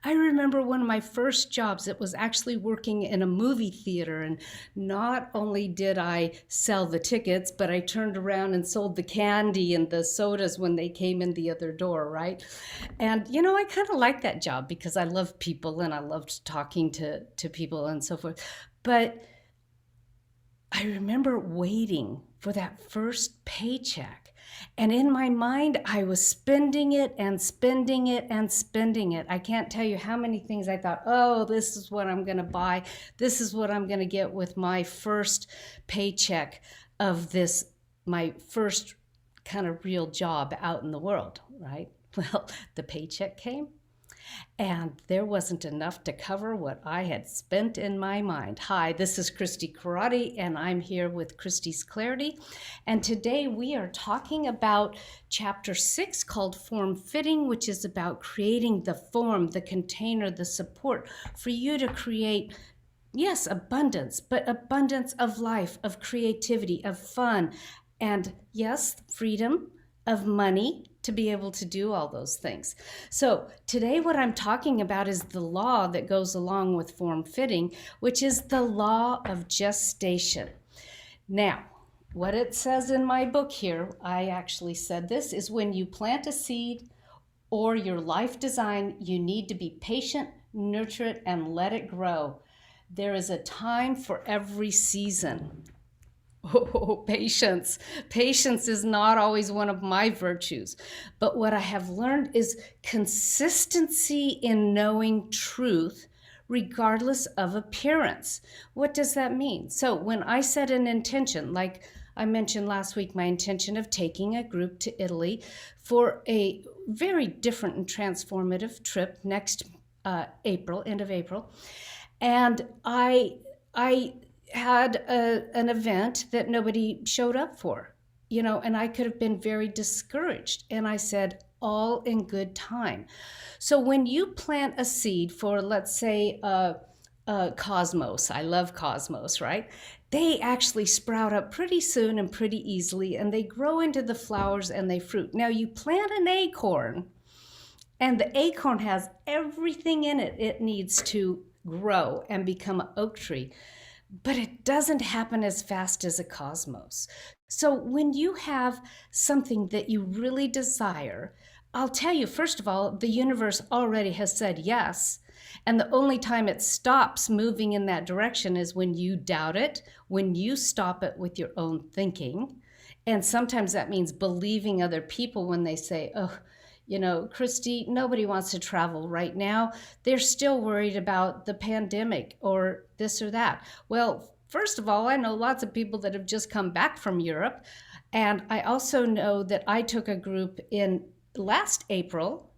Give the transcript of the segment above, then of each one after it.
I remember one of my first jobs, it was actually working in a movie theater. And not only did I sell the tickets, but I turned around and sold the candy and the sodas when they came in the other door, right? And, I kind of liked that job because I love people and I loved talking to people and so forth. But I remember waiting for that first paycheck. And in my mind, I was spending it and spending it and spending it. I can't tell you how many things I thought, oh, this is what I'm going to buy. This is what I'm going to get with my first paycheck of this, my first kind of real job out in the world, right? Well, the paycheck came and there wasn't enough to cover what I had spent in my mind. Hi, this is Christi Karate, and I'm here with Christi's Clarity. And today we are talking about chapter 6 called Form Fitting, which is about creating the form, the container, the support for you to create, yes, abundance, but abundance of life, of creativity, of fun, and yes, freedom, of money, to be able to do all those things. So today what I'm talking about is the law that goes along with form fitting, which is the law of gestation. Now, what it says in my book here, I actually said this, is when you plant a seed or your life design, you need to be patient, nurture it, and let it grow. There is a time for every season. Oh, patience. Patience is not always one of my virtues. But what I have learned is consistency in knowing truth, regardless of appearance. What does that mean? So when I set an intention, like I mentioned last week, my intention of taking a group to Italy for a very different and transformative trip next April, end of April. And I had an event that nobody showed up for, and I could have been very discouraged. And I said, all in good time. So when you plant a seed for, let's say, cosmos, I love cosmos, right? They actually sprout up pretty soon and pretty easily, and they grow into the flowers and they fruit. Now you plant an acorn, and the acorn has everything in it it needs to grow and become an oak tree. But it doesn't happen as fast as a cosmos. So when you have something that you really desire, I'll tell you, first of all, the universe already has said yes. And the only time it stops moving in that direction is when you doubt it, when you stop it with your own thinking. And sometimes that means believing other people when they say, oh, Christi, nobody wants to travel right now. They're still worried about the pandemic or this or that. Well, first of all, I know lots of people that have just come back from Europe. And I also know that I took a group in last April,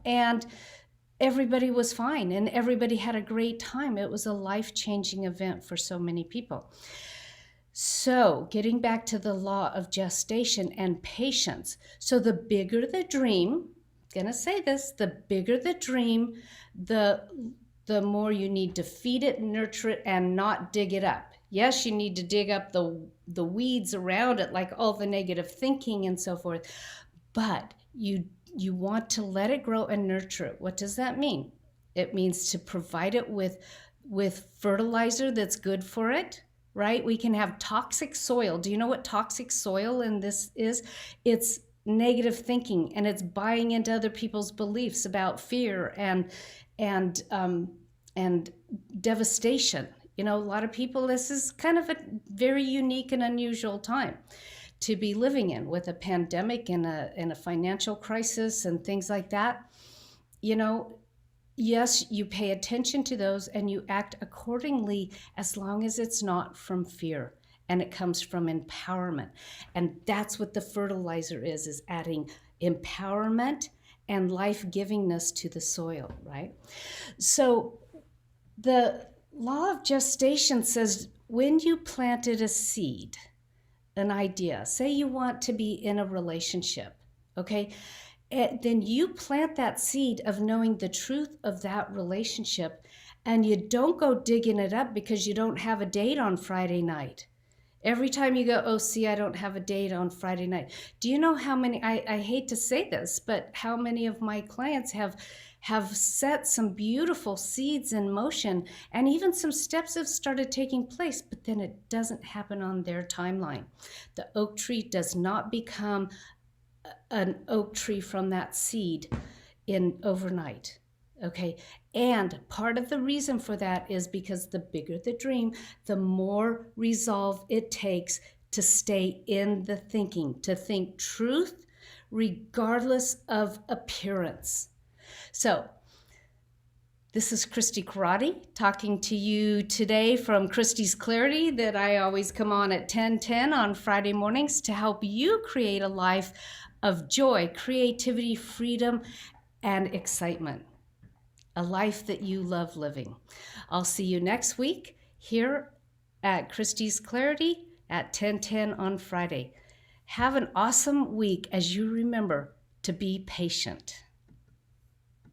and everybody was fine and everybody had a great time. It was a life-changing event for so many people. So getting back to the law of gestation and patience. So the bigger the dream, I'm gonna say this, the bigger the dream, the more you need to feed it, nurture it, and not dig it up. Yes, you need to dig up the weeds around it, like all the negative thinking and so forth, but you want to let it grow and nurture it. What does that mean? It means to provide it with fertilizer that's good for it, right? We can have toxic soil. Do you know what toxic soil in this is? It's negative thinking, and it's buying into other people's beliefs about fear and devastation. A lot of people, this is kind of a very unique and unusual time to be living in, with a pandemic and a financial crisis and things like that. Yes, you pay attention to those and you act accordingly, as long as it's not from fear and it comes from empowerment. And that's what the fertilizer is adding empowerment and life-givingness to the soil, right? So the law of gestation says when you planted a seed, an idea, say you want to be in a relationship, okay? Then you plant that seed of knowing the truth of that relationship, and you don't go digging it up because you don't have a date on Friday night. Every time you go, oh, see, I don't have a date on Friday night. Do you know how many, I hate to say this, but how many of my clients have set some beautiful seeds in motion, and even some steps have started taking place, but then it doesn't happen on their timeline. The oak tree does not become an oak tree from that seed in overnight. Okay, and part of the reason for that is because the bigger the dream, the more resolve it takes to stay in the thinking, to think truth regardless of appearance. So, this is Christi Karate talking to you today from Christi's Clarity, that I always come on at 10:10 on Friday mornings to help you create a life of joy, creativity, freedom, and excitement. A life that you love living. I'll see you next week here at Christi's Clarity at 10:10 on Friday. Have an awesome week as you remember to be patient.